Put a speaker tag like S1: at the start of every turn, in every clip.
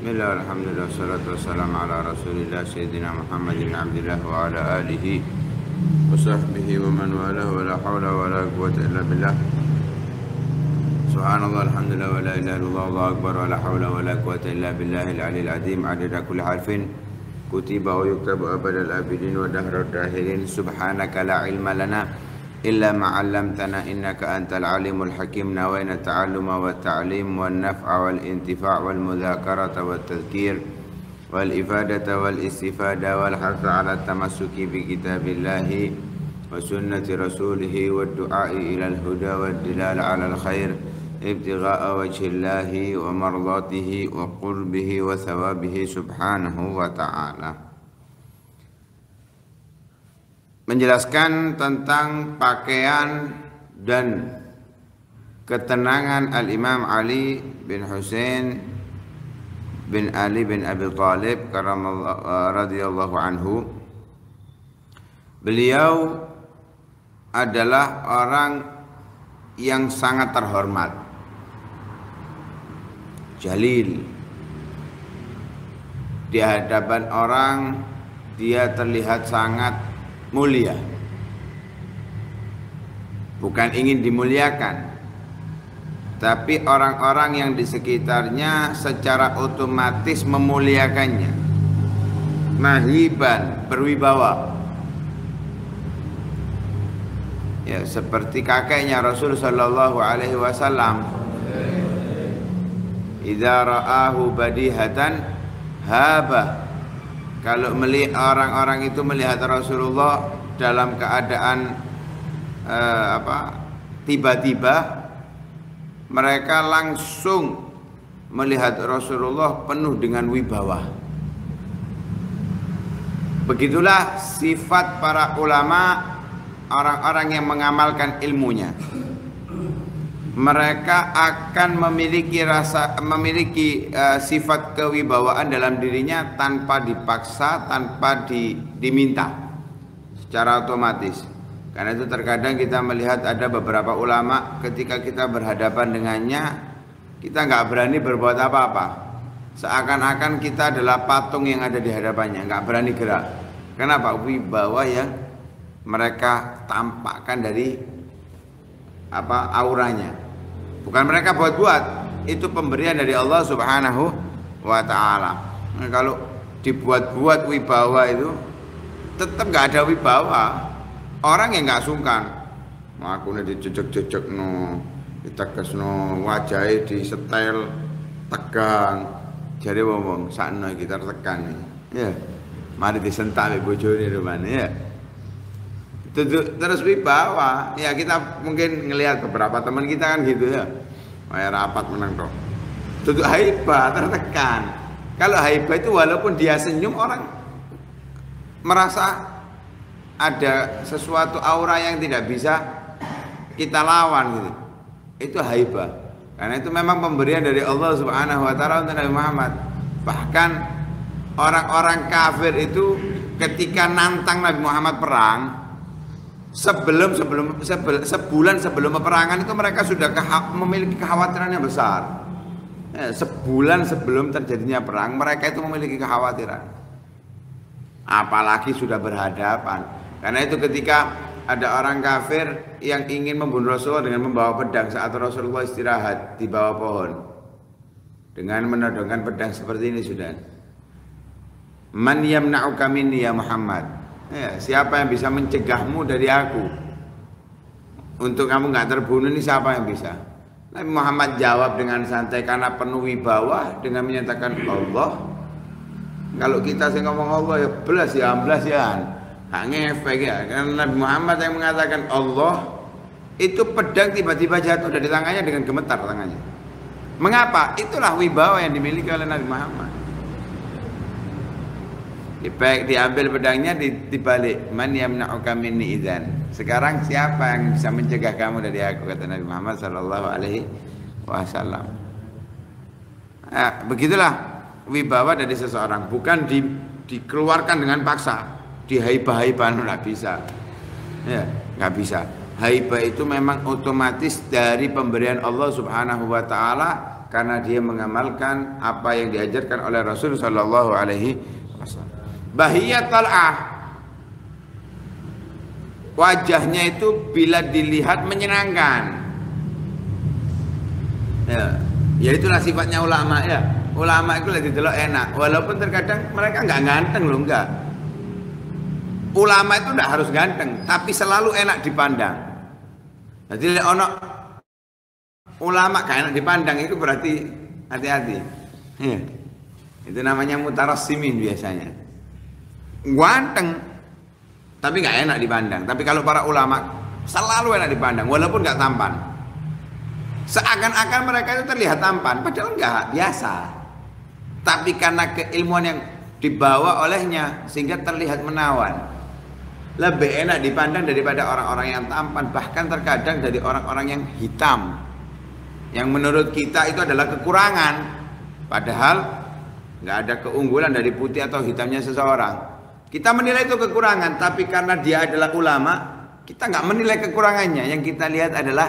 S1: Bismillah, alhamdulillah, salatu wassalamu ala rasulillah Sayyidina Muhammad bin Abdillah wa ala alihi wa sahbihi wa man walah wa la hawla wa la quwwata illa billah. Subhanallah, alhamdulillah, wa la ilaha illallah, Allahu akbar, wa la hawla wa la quwwata illa billahil aliyil azim. Adada kulli harfin kutiba wa yuktabu abadal abidin wa dahrad dahirin. Subhanaka la ilma lana illa ma 'allamtana innaka antal alimul hakim. Nawayna ta'alluma wa ta'lim wan naf'a wal intifa' wal mudzakarata wat tadhkir wal ifadata wal istifada wal harsa 'ala tamassuki bi kitabillahi wa sunnati rasulih wad du'a'i ila al huda wad dilal 'ala al khair ibtigha'a wajhillahi wa mardatihi wa qurbihi wa thawabihi subhanahu wa ta'ala. Menjelaskan tentang pakaian dan ketenangan Al-Imam Ali bin Husain bin Ali bin Abi Thalib radhiyallahu anhu. Beliau adalah orang yang sangat terhormat, jalil. Di hadapan orang dia terlihat sangat mulia, bukan ingin dimuliakan, tapi orang-orang yang di sekitarnya secara otomatis memuliakannya. Mahiban, berwibawa, ya, seperti kakeknya Rasul sallallahu alaihi wasallam, idza ra'ahu badihatan habah. Kalau melihat orang-orang itu melihat Rasulullah dalam keadaan tiba-tiba, mereka langsung melihat Rasulullah penuh dengan wibawa. Begitulah sifat para ulama, orang-orang yang mengamalkan ilmunya. Mereka akan memiliki sifat kewibawaan dalam dirinya tanpa dipaksa, tanpa diminta, secara otomatis. Karena itu terkadang kita melihat ada beberapa ulama, ketika kita berhadapan dengannya, kita nggak berani berbuat apa-apa. Seakan-akan kita adalah patung yang ada di hadapannya, nggak berani gerak. Kenapa? Wibawa yang mereka tampakkan dari auranya. Bukan mereka buat-buat, itu pemberian dari Allah Subhanahu wa ta'ala. Nah, kalau dibuat-buat wibawa itu tetap nggak ada wibawa. Orang yang nggak sungkan, aku nih dicecek-cecek no, ditegas no, wajahnya di setel tegang. Jadi ngomong sakno kita tekan nih, ya. Mari disentak ibu bojone rumane, ya. Terus wibawa, ya kita mungkin ngelihat beberapa teman kita kan gitu, ya, kayak rapat menang toh, tutup haibah, tertekan. Kalau haibah itu walaupun dia senyum, orang merasa ada sesuatu aura yang tidak bisa kita lawan gitu. Itu haibah, karena itu memang pemberian dari Allah Subhanahu wa ta'ala untuk Nabi Muhammad. Bahkan orang-orang kafir itu ketika nantang Nabi Muhammad perang, sebulan sebelum peperangan itu mereka sudah memiliki kekhawatiran yang besar. Ya, sebulan sebelum terjadinya perang mereka itu memiliki kekhawatiran, apalagi sudah berhadapan. Karena itu ketika ada orang kafir yang ingin membunuh Rasulullah dengan membawa pedang saat Rasulullah istirahat di bawah pohon, dengan menodongkan pedang seperti ini, sudah, man yamna'uka minni ya Muhammad, ya, siapa yang bisa mencegahmu dari aku untuk kamu nggak terbunuh, ini siapa yang bisa? Nabi Muhammad jawab dengan santai karena penuh wibawa dengan menyatakan Allah. Kalau kita sih ngomong Allah ya belas ya amblas ya, hak ngefek ya. Karena Nabi Muhammad yang mengatakan Allah, itu pedang tiba-tiba jatuh dari tangannya dengan gemetar tangannya. Mengapa? Itulah wibawa yang dimiliki oleh Nabi Muhammad. Diambil pedangnya, dibalik, man yamna'uka minni idzan. Sekarang siapa yang bisa mencegah kamu dari aku, kata Nabi Muhammad sallallahu alaihi wasallam. Nah, begitulah wibawa dari seseorang, bukan dikeluarkan dengan paksa, dihaibah-haibah, nggak bisa. Ya, nggak bisa. Haibah itu memang otomatis dari pemberian Allah Subhanahu wa ta'ala karena dia mengamalkan apa yang diajarkan oleh Rasul sallallahu alaihi wasallam. Bahiyat tal'ah, wajahnya itu bila dilihat menyenangkan. Ya itulah sifatnya ulama ya. Ulama itu lagi delok enak, walaupun terkadang mereka nggak ganteng loh, enggak. Ulama itu nggak harus ganteng, tapi selalu enak dipandang. Jadi ono ulama gak enak dipandang itu berarti hati-hati. Itu namanya mutarassimin biasanya. Ganteng tapi nggak enak dipandang. Tapi kalau para ulama selalu enak dipandang walaupun nggak tampan. Seakan-akan mereka itu terlihat tampan, padahal nggak, biasa. Tapi karena keilmuan yang dibawa olehnya sehingga terlihat menawan. Lebih enak dipandang daripada orang-orang yang tampan, bahkan terkadang dari orang-orang yang hitam, yang menurut kita itu adalah kekurangan, padahal nggak ada keunggulan dari putih atau hitamnya seseorang. Kita menilai itu kekurangan, tapi karena dia adalah ulama, kita nggak menilai kekurangannya. Yang kita lihat adalah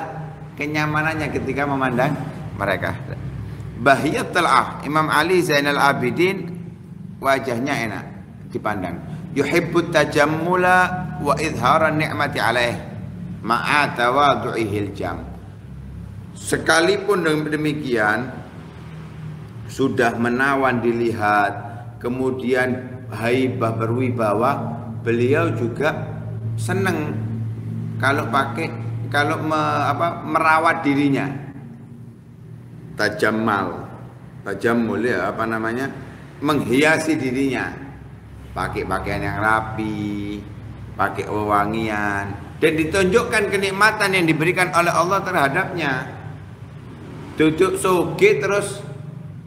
S1: kenyamanannya ketika memandang mereka. Bahiyat tal'ah, Imam Ali Zainal Abidin wajahnya enak dipandang. Yuhibbut tajammula wa idharan ni'mati alaih ma'a tawadhu'ihil jam. Sekalipun demikian sudah menawan dilihat, kemudian haibah berwibawa, beliau juga senang kalau merawat dirinya. Tajammul ya, apa namanya, menghiasi dirinya, pakai pakaian yang rapi, pakai wewangian, dan ditunjukkan kenikmatan yang diberikan oleh Allah terhadapnya. Duduk soge terus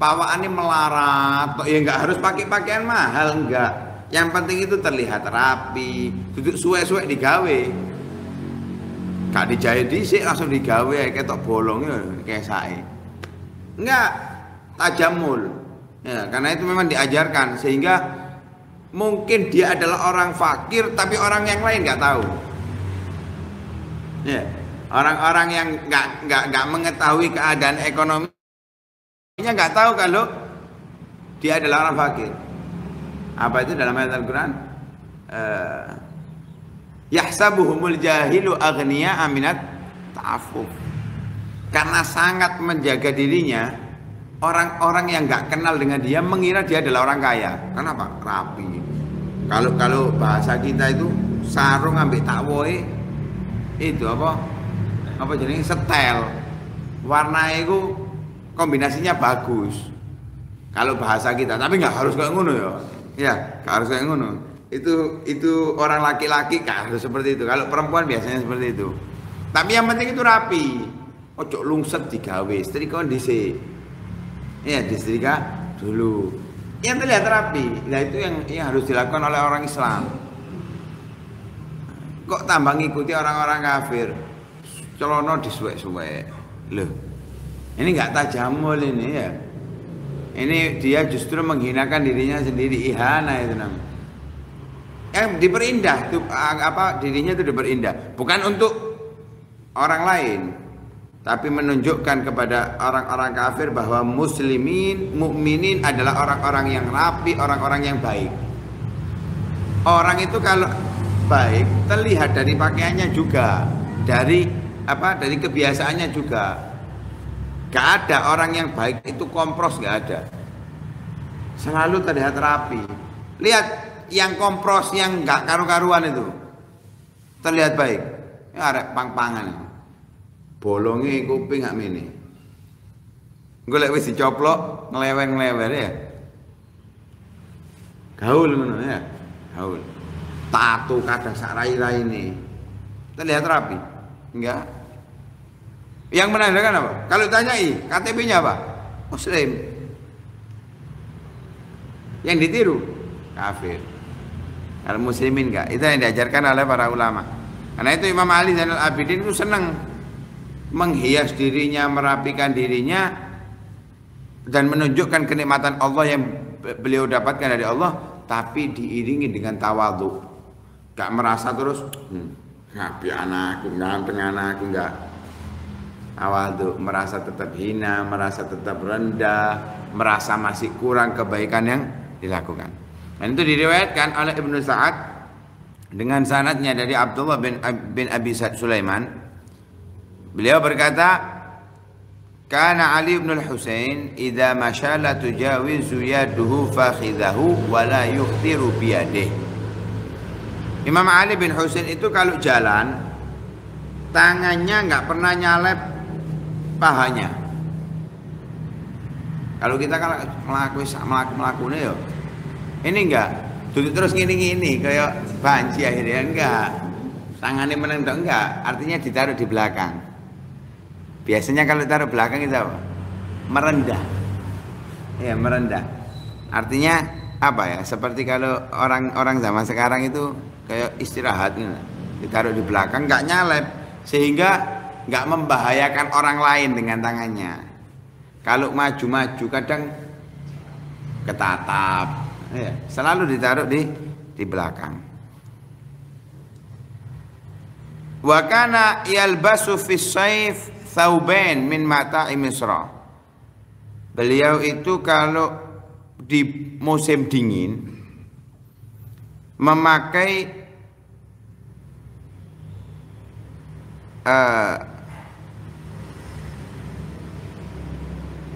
S1: pawaannya melarat, ya nggak harus pakai pakaian mahal, enggak. Yang penting itu terlihat rapi, duduk suwe-suwe digawe, gak dijahit dhisik langsung digawe ketok bolongnya kayak sae. Enggak, tajammul. Ya, karena itu memang diajarkan sehingga mungkin dia adalah orang fakir tapi orang yang lain nggak tahu. Ya, orang-orang yang nggak mengetahui keadaan ekonominya nggak tahu kalau dia adalah orang fakir. Apa itu dalam ayat Al-Quran? Yahsabuhumul jahilu aghniya aminat ta'affuf. Karena sangat menjaga dirinya, orang-orang yang nggak kenal dengan dia mengira dia adalah orang kaya. Kenapa? Rapi. Kalau bahasa kita itu sarung ambil takwoe itu apa jadi setel. Warnanya itu kombinasinya bagus. Kalau bahasa kita, tapi nggak harus kayak ngono ya. Ya, nggak harus kayak ngono. Itu orang laki-laki nggak harus seperti itu. Kalau perempuan biasanya seperti itu. Tapi yang penting itu rapi. Ojo lungset digawe, setrika dhisik. Ya, disetrika dulu. Yang terlihat rapi. Nah, itu yang harus dilakukan oleh orang Islam. Kok tambah ngikuti orang-orang kafir? Celono disuwek-suwek. Loh. Ini enggak tajamul ini ya. Ini dia justru menghinakan dirinya sendiri, ihana itu namanya. Diperindah, dirinya itu diperindah. Bukan untuk orang lain, tapi menunjukkan kepada orang-orang kafir bahwa muslimin, mukminin adalah orang-orang yang rapi, orang-orang yang baik. Orang itu kalau baik terlihat dari pakaiannya juga, dari kebiasaannya juga. Gak ada orang yang baik itu kompros, gak ada. Selalu terlihat rapi. Lihat yang kompros, yang gak karu-karuan itu terlihat baik. Ya ada pang-pangan. Bolongi kuping gak mini. Golek wis dicoplok ngelewer-ngelewer ya. Gaul ngono ya. Gaul. Tato kadang sak rai-rai ini. Terlihat rapi? Enggak. Yang menandakan apa? Kalau tanyai, KTP-nya apa? Muslim. Yang ditiru kafir. Kalau muslimin enggak. Itu yang diajarkan oleh para ulama. Karena itu Imam Ali Zainal Abidin itu senang menghias dirinya, merapikan dirinya, dan menunjukkan kenikmatan Allah yang beliau dapatkan dari Allah, tapi diiringi dengan tawadhu. Gak merasa terus ngapi anakku, ganteng anakku, enggak. Awal tuh merasa tetap hina, merasa tetap rendah, merasa masih kurang kebaikan yang dilakukan. Dan itu diriwayatkan oleh Ibnu Sa'ad dengan sanadnya dari Abdullah bin Abi Sulaiman. Beliau berkata, "Kana Ali bin Al-Husain idza masya la tujawizu yaduhu fakhidahu wa la yukhtiru biyadihi." Imam Ali bin Husain itu kalau jalan tangannya nggak pernah nyalep pahanya. Kalau kita kan melakukannya ya, ini enggak, duduk terus gini kayak banci akhirnya enggak, tangannya menendok enggak, artinya ditaruh di belakang. Biasanya kalau taruh belakang itu apa? Merendah, ya merendah. Artinya apa ya? Seperti kalau orang zaman sekarang itu kayak istirahat, ditaruh di belakang, enggak nyalep, sehingga nggak membahayakan orang lain dengan tangannya. Kalau maju-maju kadang ketatap, ya, selalu ditaruh di belakang. Wa kana yalbasu fis saif thawbain min mata'i Misra. Beliau itu kalau di musim dingin memakai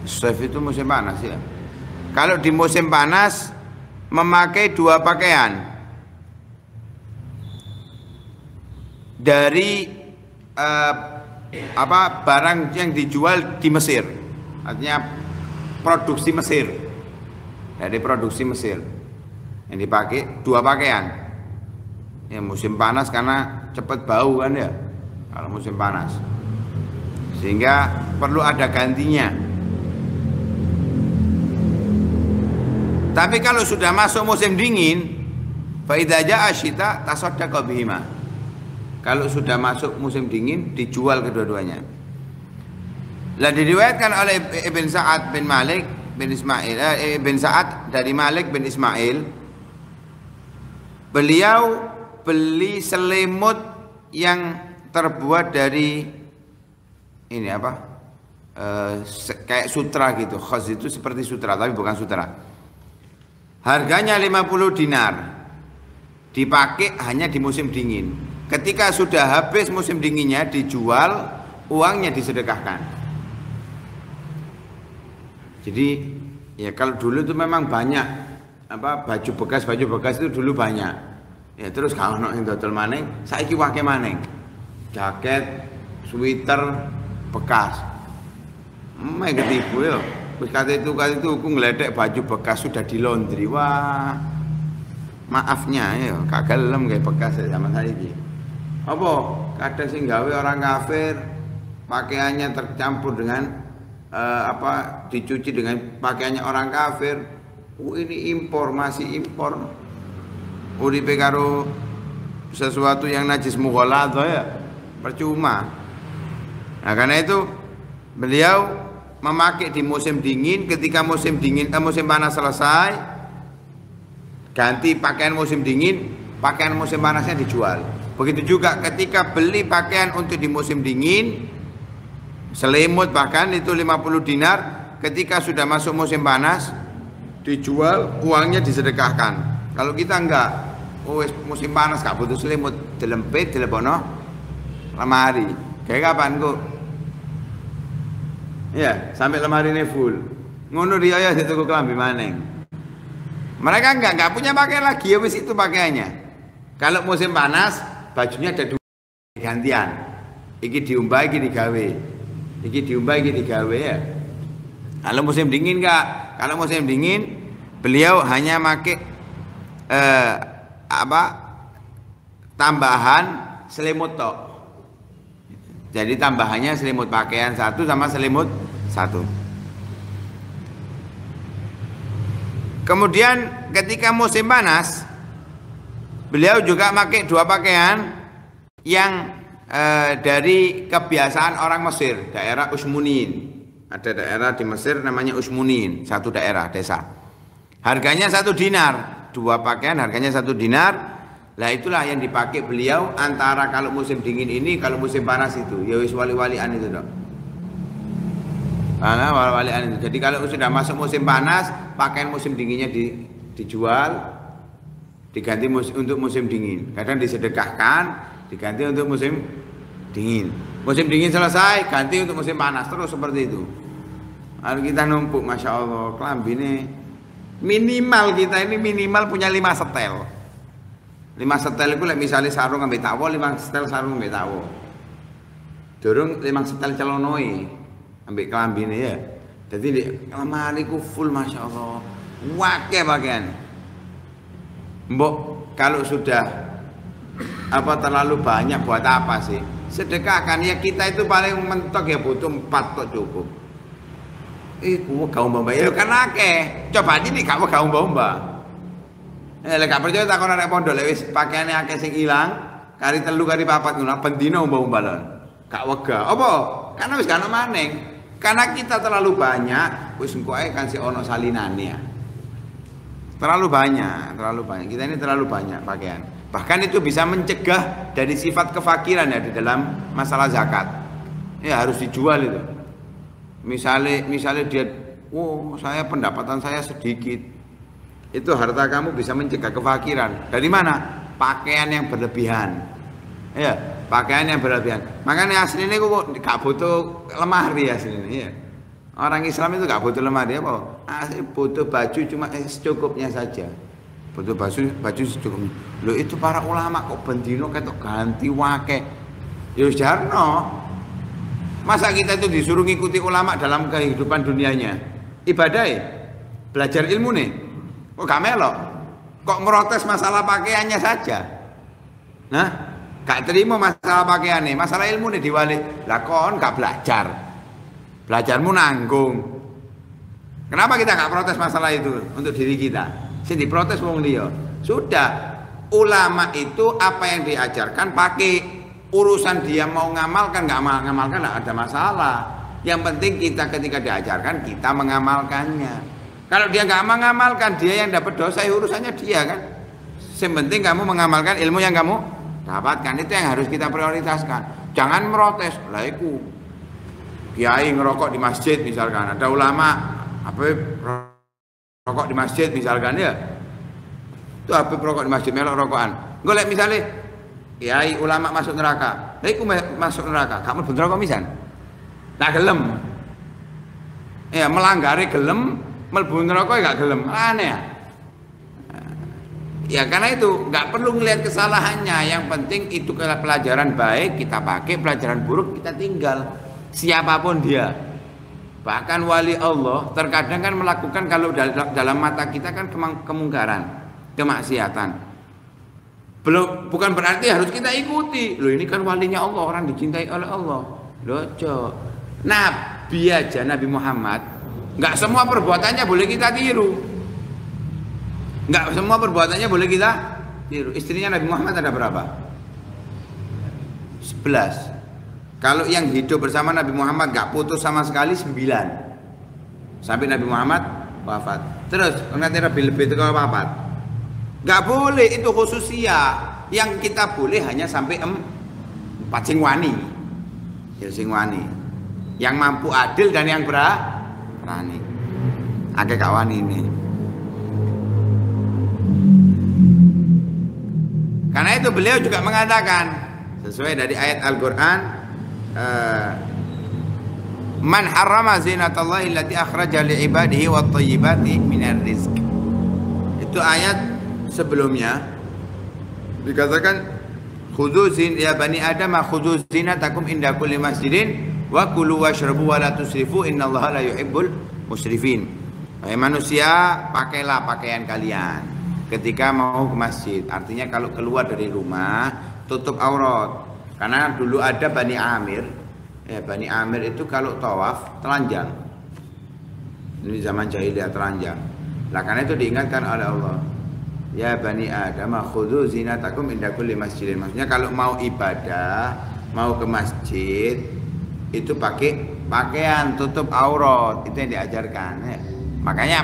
S1: saif itu musim panas ya. Kalau di musim panas memakai dua pakaian dari barang yang dijual di Mesir, artinya produksi Mesir, dari produksi Mesir yang dipakai dua pakaian. Ya musim panas karena cepat bau kan ya, kalau musim panas, sehingga perlu ada gantinya. Tapi kalau sudah masuk musim dingin, fa idza jaa asyita tasaddaqa bihima. Kalau sudah masuk musim dingin dijual kedua-duanya. Lah diriwayatkan oleh Ibn Sa'ad bin Malik bin Ismail, Ibn Sa'ad dari Malik bin Ismail, beliau beli selimut yang terbuat dari ini apa? Kayak sutra gitu. Khaz itu seperti sutra tapi bukan sutra. Harganya 50 dinar. Dipakai hanya di musim dingin. Ketika sudah habis musim dinginnya dijual, uangnya disedekahkan. Jadi ya kalau dulu itu memang banyak baju bekas itu dulu banyak. Ya terus kalau ono sing dodol maneng, saiki wake maneng. Jaket, sweater bekas. Ketipu ya. Terus kata itu aku ngeledek baju bekas sudah di laundry. Wah, maafnya ya kagak gelem kayak bekas zaman saya ini. Apa? Kadang sing gawe orang kafir pakaiannya tercampur dengan dicuci dengan pakaiannya orang kafir. Ini impor, masih impor. Uripe karo sesuatu yang najis mughaladzah ya, percuma. Nah, karena itu beliau memakai di musim dingin. Ketika musim panas selesai, ganti pakaian musim dingin, pakaian musim panasnya dijual. Begitu juga ketika beli pakaian untuk di musim dingin, selimut bahkan itu 50 dinar, ketika sudah masuk musim panas dijual, uangnya disedekahkan. Kalau kita enggak, musim panas gak butuh selimut, dilempit dilebono lemari. Kayak kapan kok? Ya, sampai lemari ini full. Ngono riaya dituku kelambi maneng. Mereka enggak punya pakaian lagi, ya wis itu pakaiannya. Kalau musim panas, bajunya ada dua gantian. Iki diumbah, iki digawe. Iki diumbah, iki digawe ya. Kalau musim dingin enggak? Kalau musim dingin, beliau hanya pakai tambahan selimut tok. Jadi tambahannya selimut pakaian satu sama selimut satu. Kemudian ketika musim panas, beliau juga pakai dua pakaian yang dari kebiasaan orang Mesir, daerah Usmunin. Ada daerah di Mesir namanya Usmunin, satu daerah desa. Harganya 1 dinar, dua pakaian harganya 1 dinar. Lah itulah yang dipakai beliau antara kalau musim dingin ini, kalau musim panas itu, ya wis wali-walian itu dok. Karena wal-walian itu. Jadi kalau sudah masuk musim panas, pakaian musim dinginnya dijual, diganti untuk musim dingin. Kadang disedekahkan, diganti untuk musim dingin. Musim dingin selesai, ganti untuk musim panas, terus seperti itu. Lalu kita numpuk, masya Allah, kelambi ini minimal kita ini minimal punya 5 setel. 5 setel itu misalnya sarung ambil tawo, 5 setel sarung ambil tawo. Durung 5 setel celonoi ambil kelambi ini ya. Jadi di lemari ku full, masya Allah, wakil bagian. Mbok kalau sudah terlalu banyak buat apa sih? Sedekahkan ya, kita itu paling mentok ya butuh 4 tok cukup. Iku gaung bomba ya kan akeh. Coba ini gak gaung bomba. Lek gak percaya takon arek pondok lek wis pakaiane akeh sing ilang, kari 3 kari 4 ngono ben dina umba-umbalan. Gak wegah. Apa? Karena wis gak ono maning. Karena kita terlalu banyak, wis engko ae kan si ono salinane ya. Terlalu banyak. Kita ini terlalu banyak pakaian. Bahkan itu bisa mencegah dari sifat kefakiran ya di dalam masalah zakat. Ya harus dijual itu. Misalnya dia, saya pendapatan saya sedikit. Itu harta kamu bisa mencegah kefakiran. Dari mana? Pakaian yang berlebihan. Ya, pakaian yang berlebihan. Makanya aslinya kok gak butuh lemari aslinya. Ya. Orang Islam itu gak butuh lemari apa? Asli butuh baju cuma secukupnya saja. Butuh baju secukupnya. Loh itu para ulama kok bendino ketok ganti wake. Ya jarno. Masa kita itu disuruh ngikuti ulama dalam kehidupan dunianya? Ibadah ya? Belajar ilmu nih? Kok gak melok? Kok merotes masalah pakaiannya saja? Nah, gak terima masalah pakaiannya, masalah ilmu nih diwalik. Lah kon gak belajar? Belajarmu nanggung. Kenapa kita gak protes masalah itu untuk diri kita? Sing diprotes wong liya. Sudah, ulama itu apa yang diajarkan pakai. Urusan dia mau ngamalkan nggak ngamalkan nggak ada masalah. Yang penting kita ketika diajarkan kita mengamalkannya. Kalau dia nggak mengamalkan, dia yang dapat dosa, urusannya dia kan. Yang penting kamu mengamalkan ilmu yang kamu dapatkan, itu yang harus kita prioritaskan. Jangan merotes. Lah iku kiai ngerokok di masjid misalkan, ada ulama rokok di masjid misalkan ya. Itu apa rokok di masjid melok rokokan. Golek misalnya kiai ulama masuk neraka, iku masuk neraka, kamu bener kok misan? Nah gelem, ya melanggari gelem, melbu neraka gak gelem, aneh ya. Ya karena itu nggak perlu ngelihat kesalahannya, yang penting itu pelajaran baik kita pakai, pelajaran buruk kita tinggal. Siapapun dia, bahkan wali Allah terkadang kan melakukan kalau dalam mata kita kan kemungkaran, kemaksiatan. Bukan berarti harus kita ikuti. Loh ini kan walinya Allah, orang dicintai oleh Allah. Loh, Nabi aja, Nabi Muhammad, nggak semua perbuatannya boleh kita tiru. Nggak semua perbuatannya boleh kita tiru. Istrinya Nabi Muhammad ada berapa? 11. Kalau yang hidup bersama Nabi Muhammad nggak putus sama sekali 9. Sampai Nabi Muhammad wafat. Terus nanti lebih itu kalau wafat. Gak boleh, itu khususia. Yang kita boleh hanya sampai 4 sing wani. Ya sing wani. Yang mampu adil dan yang berani. Akeh gak wani ini. Karena itu beliau juga mengatakan sesuai dari ayat Al-Qur'an, man harrama zinatallahi allati akhraja li ibadihi wat thayyibati minar rizq. Itu ayat sebelumnya dikatakan khudzu ya bani adam khudzu zinatakum inda kulli masjidin wa kulu washrabu wa la tusrifu innallaha la yuhibbul musrifin. Hai manusia, pakailah pakaian kalian ketika mau ke masjid. Artinya kalau keluar dari rumah tutup aurat. Karena dulu ada Bani Amir. Ya, Bani Amir itu kalau tawaf telanjang. Ini zaman jahiliyah telanjang. Lah karena itu diingatkan oleh Allah. Ya bani Adam khudzu zinatakum inda kulli masjidin. Maksudnya kalau mau ibadah, mau ke masjid itu pakai pakaian tutup aurat, itu yang diajarkan ya. Makanya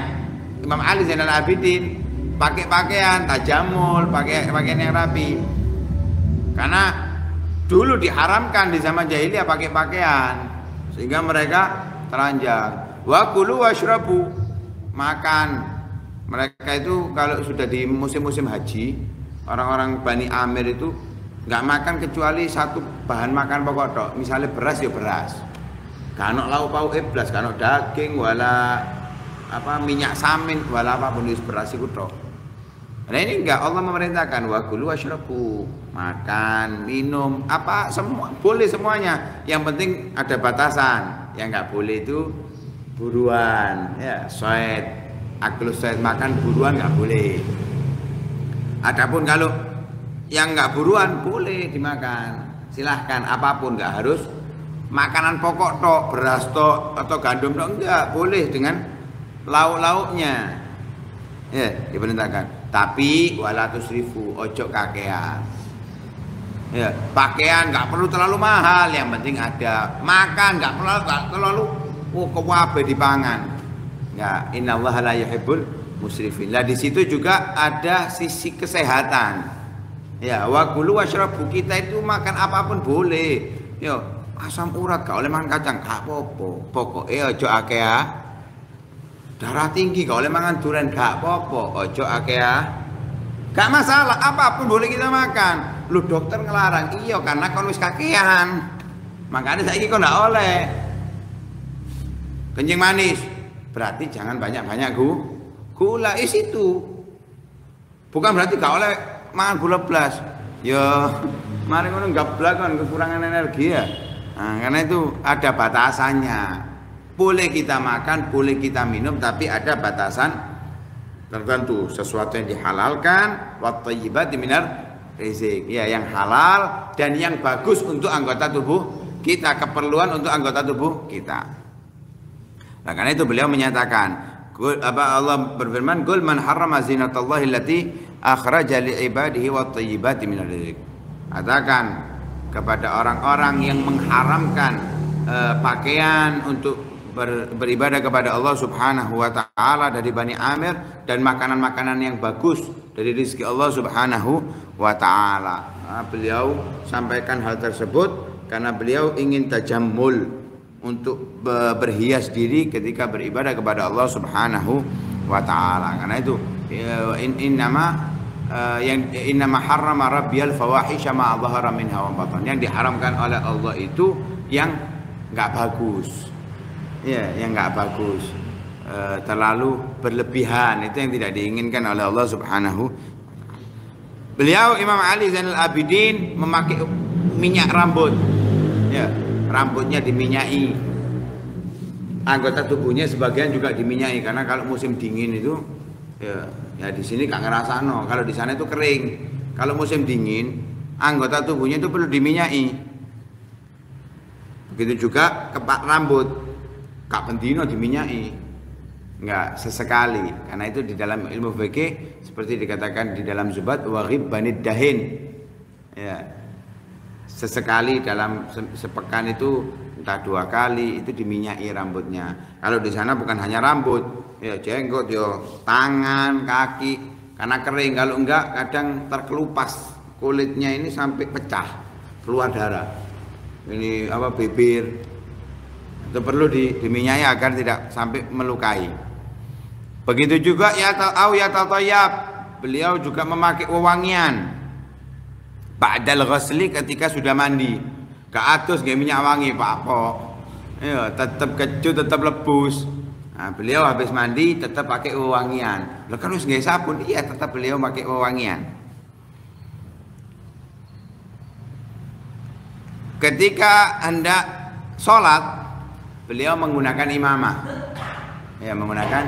S1: Imam Ali Zainal Abidin pakai pakaian tajamul, pakai pakaian yang rapi. Karena dulu diharamkan di zaman jahiliyah pakai pakaian, sehingga mereka telanjang. Wa kulu washrabu, makan. Mereka itu kalau sudah di musim-musim haji, orang-orang Bani Amir itu nggak makan kecuali satu bahan makan pokok tok. Misalnya beras ya beras. Kanok lauk pauk iblas, kanok daging wala apa minyak samin wala apapun itu beras itu tok. Nah ini enggak, Allah memerintahkan wa kulu washrabu, makan, minum, apa semua boleh semuanya. Yang penting ada batasan. Yang enggak boleh itu buruan, ya, soed, aklus soed, makan buruan enggak boleh. Adapun kalau yang enggak buruan boleh dimakan. Silahkan apapun, enggak harus makanan pokok tok, beras tok atau gandum tok, enggak, boleh dengan lauk-lauknya. Ya, diperintahkan. Tapi wala tusrifu, ojo kakean. Ya, pakaian nggak perlu terlalu mahal, yang penting ada. Makan nggak terlalu kewabe dipangan. Ya, innallaha la yuhibbul musrifin. Lah di situ juga ada sisi kesehatan. Ya, wa kulu washrabu, kita itu makan apapun boleh. Yo, asam urat gak oleh makan kacang, gak apa-apa. Pokoknya ojo akeh. Darah tinggi gak oleh mangan durian, gak apa-apa, ojo akeh. Gak masalah, apapun boleh kita makan. Lu dokter ngelarang, iya karena kon wis kakean. Makanya saiki kok ndak oleh. Kencing manis, berarti jangan banyak-banyak gula itu. Bukan berarti gak oleh mangan gula blas. Ya, mari ngono gablak kan kekurangan energi ya. Nah, karena itu ada batasannya. Boleh kita makan, boleh kita minum, tapi ada batasan tertentu. Sesuatu yang dihalalkan, wat thayyibati minar rizq. Ya, yang halal dan yang bagus untuk anggota tubuh kita, keperluan untuk anggota tubuh kita. Nah, karena itu beliau menyatakan, Allah berfirman, "Qul man harrama zinatallahi allati akhraja li ibadihi wat thayyibati minar rizq." Katakan kepada orang-orang yang mengharamkan pakaian untuk beribadah kepada Allah Subhanahu wa taala dari Bani Amir dan makanan-makanan yang bagus dari rezeki Allah Subhanahu wa taala. Nah, beliau sampaikan hal tersebut karena beliau ingin tajammul, untuk berhias diri ketika beribadah kepada Allah Subhanahu wa taala. Karena itu innama harrama rabbiyal fawahisha ma dhahara minha wa batan. Yang diharamkan oleh Allah itu yang enggak bagus. Ya, yang enggak bagus, terlalu berlebihan, itu yang tidak diinginkan oleh Allah Subhanahu. Beliau Imam Ali Zainal Abidin memakai minyak rambut, ya, rambutnya diminyai, anggota tubuhnya sebagian juga diminyai, karena kalau musim dingin itu, ya di sini gak ngerasano, kalau di sana itu kering. Kalau musim dingin, anggota tubuhnya itu perlu diminyai. Begitu juga kepak rambut. Kak pendino diminyai, enggak sesekali, karena itu di dalam ilmu fikih seperti dikatakan di dalam Zubat wa ghibbanid dahin, ya, sesekali dalam sepekan itu entah 2 kali itu diminyai rambutnya. Kalau di sana bukan hanya rambut, ya jenggot, ya tangan, kaki, karena kering. Kalau enggak kadang terkelupas kulitnya ini sampai pecah, keluar darah. Ini apa, bibir. Itu perlu diminyai agar tidak sampai melukai. Begitu juga ya tatayyab, beliau juga memakai wewangian ba'dal ghusli, ketika sudah mandi. Gak atus nggak minyak wangi Pak Po. Ya, tetap kecut, tetap lebus. Nah, beliau habis mandi tetap pakai wewangian. Lah kan harus nggak sabun, iya tetap beliau pakai wewangian. Ketika hendak sholat, beliau menggunakan imamah, ya, menggunakan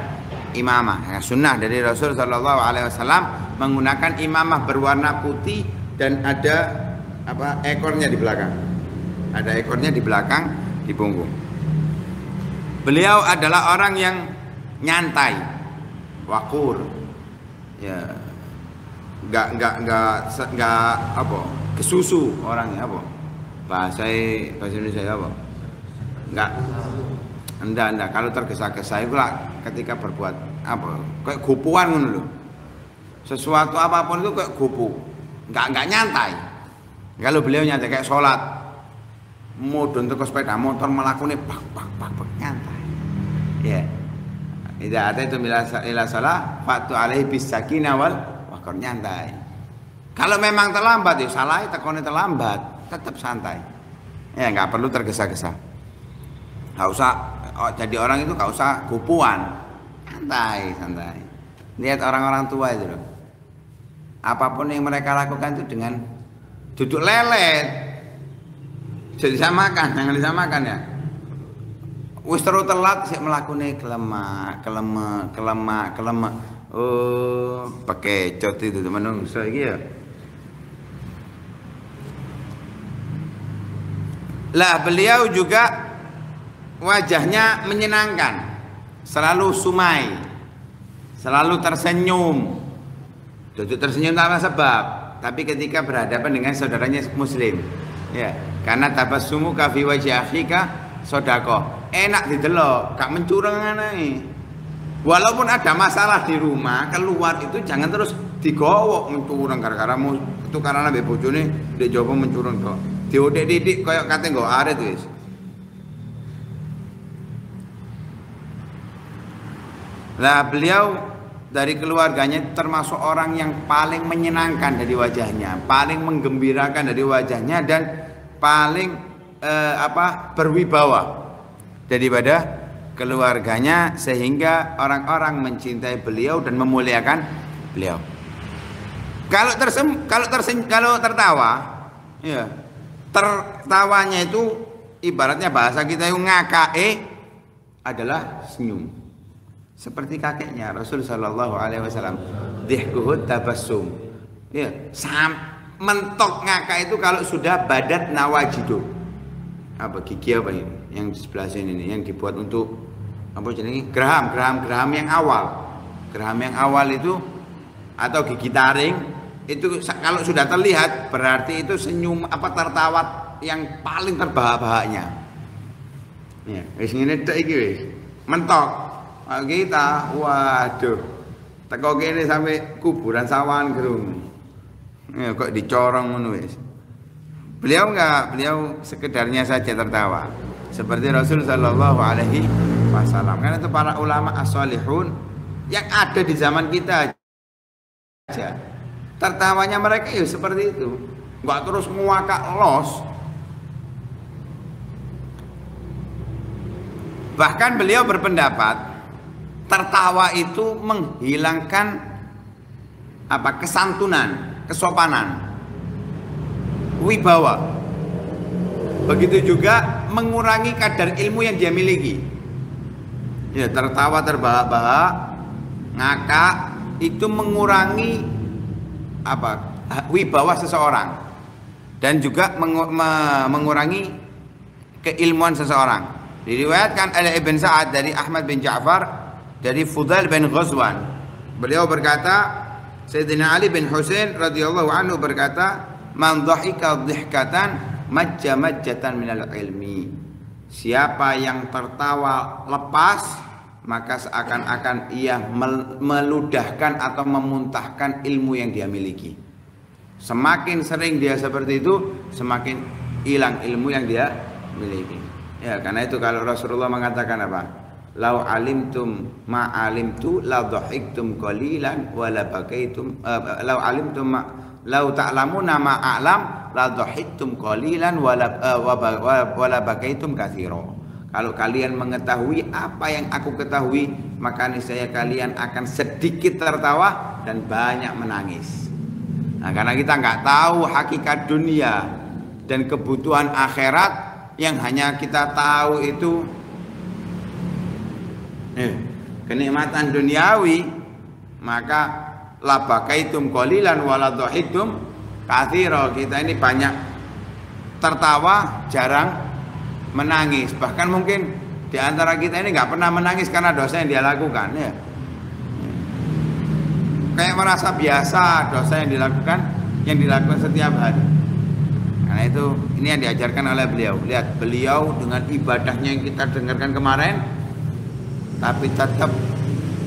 S1: imamah. Ya, sunnah dari Rasul Shallallahu Alaihi Wasallam menggunakan imamah berwarna putih dan ada apa, ekornya di belakang. Ada ekornya di belakang di punggung. Beliau adalah orang yang nyantai, wakur, ya, nggak apa, kesusu orangnya apa, bahasa Indonesia apa? Enggak, kalau tergesa-gesa itu lah ketika berbuat apa, kayak gupuan ngono lho. Sesuatu apapun itu kayak gupu, enggak nyantai. Kalau beliau nyantai kayak sholat, mudhun teko sepeda motor melakune pak nyantai. Ya. Idza ataitum ila shalah fatu alaihi bis sakinah wal waqar, nyantai. Kalau memang terlambat ya salah tekone terlambat, tetap santai. Ya enggak perlu tergesa-gesa. Enggak usah jadi orang itu enggak usah kupuan. Santai. Lihat orang-orang tua itu loh. Apapun yang mereka lakukan itu dengan duduk lelet. Jadi disamakan, jangan disamakan ya. Wis terus telat sik mlakune kelemak. Oh, pakai cot itu menungso iki ya. Lah beliau juga wajahnya menyenangkan, selalu sumai, selalu tersenyum. Duduk tersenyum tanpa sebab, tapi ketika berhadapan dengan saudaranya muslim, ya, karena tabassumu ka fi wajhi akhika sedekah. Enak didelok, gak mencurang aneh. Walaupun ada masalah di rumah, keluar itu jangan terus digowok mencurang gara-gara tukaran ambek bojone ndek jowo mencurang kok. Diodek-didik koyo kate nggo arit wis. Lah beliau dari keluarganya termasuk orang yang paling menyenangkan dari wajahnya, paling menggembirakan dari wajahnya dan paling berwibawa daripada keluarganya, sehingga orang-orang mencintai beliau dan memuliakan beliau. Kalau tertawa, ya, tertawanya itu ibaratnya bahasa kita yang ngakae adalah senyum. Seperti kakeknya Rasul sallallahu alaihi wasallam, dhihkuhu tabassum. Ya, mentok ngakak itu kalau sudah badat nawajidu. Apa gigi apa ini yang di sebelah sini ini yang dibuat untuk apa jenis geraham yang awal itu atau gigi taring itu kalau sudah terlihat berarti itu senyum tertawa yang paling terbahak-bahaknya. Ya, wis ngene tok iki wis mentok kita, waduh teko kene sampai kuburan sawan gerung. Ya, kok dicorong ngono wis. Beliau sekedarnya saja tertawa seperti Rasul sallallahu alaihi wasallam. Karena itu para ulama as-salihun yang ada di zaman kita aja tertawanya mereka ya seperti itu, enggak terus nguakak los. Bahkan beliau berpendapat tertawa itu menghilangkan kesantunan, kesopanan, wibawa. Begitu juga mengurangi kadar ilmu yang dia miliki. Ya, tertawa terbahak-bahak, ngakak itu mengurangi wibawa seseorang dan juga mengurangi keilmuan seseorang. Diriwayatkan oleh Ibn Sa'ad dari Ahmad bin Ja'far dari Fudail bin Ghazwan. Beliau berkata, Sayyidina Ali bin Husain radhiyallahu anhu berkata, man dhahika dhihkatan majjatan minal ilmi. Siapa yang tertawa lepas, maka seakan-akan ia meludahkan atau memuntahkan ilmu yang dia miliki. Semakin sering dia seperti itu, semakin hilang ilmu yang dia miliki. Ya, karena itu kalau Rasulullah mengatakan apa? Lau alimtum ma alimtu la dhahiktum qalilan wa la bakaitum lau alimtum lau ta'lamuna ma a'lam la dhahiktum qalilan wa la bakaitum katsira. Kalau kalian mengetahui apa yang aku ketahui, maka niscaya kalian akan sedikit tertawa dan banyak menangis. Nah, karena kita nggak tahu hakikat dunia dan kebutuhan akhirat, yang hanya kita tahu itu kenikmatan duniawi, maka la bakaitum qalilan wa la dhahiktum katsira. Kita ini banyak tertawa, jarang menangis. Bahkan mungkin di antara kita ini nggak pernah menangis karena dosa yang dia lakukan, ya. Kayak merasa biasa dosa yang dilakukan setiap hari. Karena itu ini yang diajarkan oleh beliau. Lihat beliau dengan ibadahnya yang kita dengarkan kemarin, tapi tetap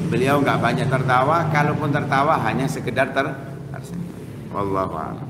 S1: beliau nggak banyak tertawa. Kalaupun tertawa hanya sekedar tersenyum. Wallahu a'lam.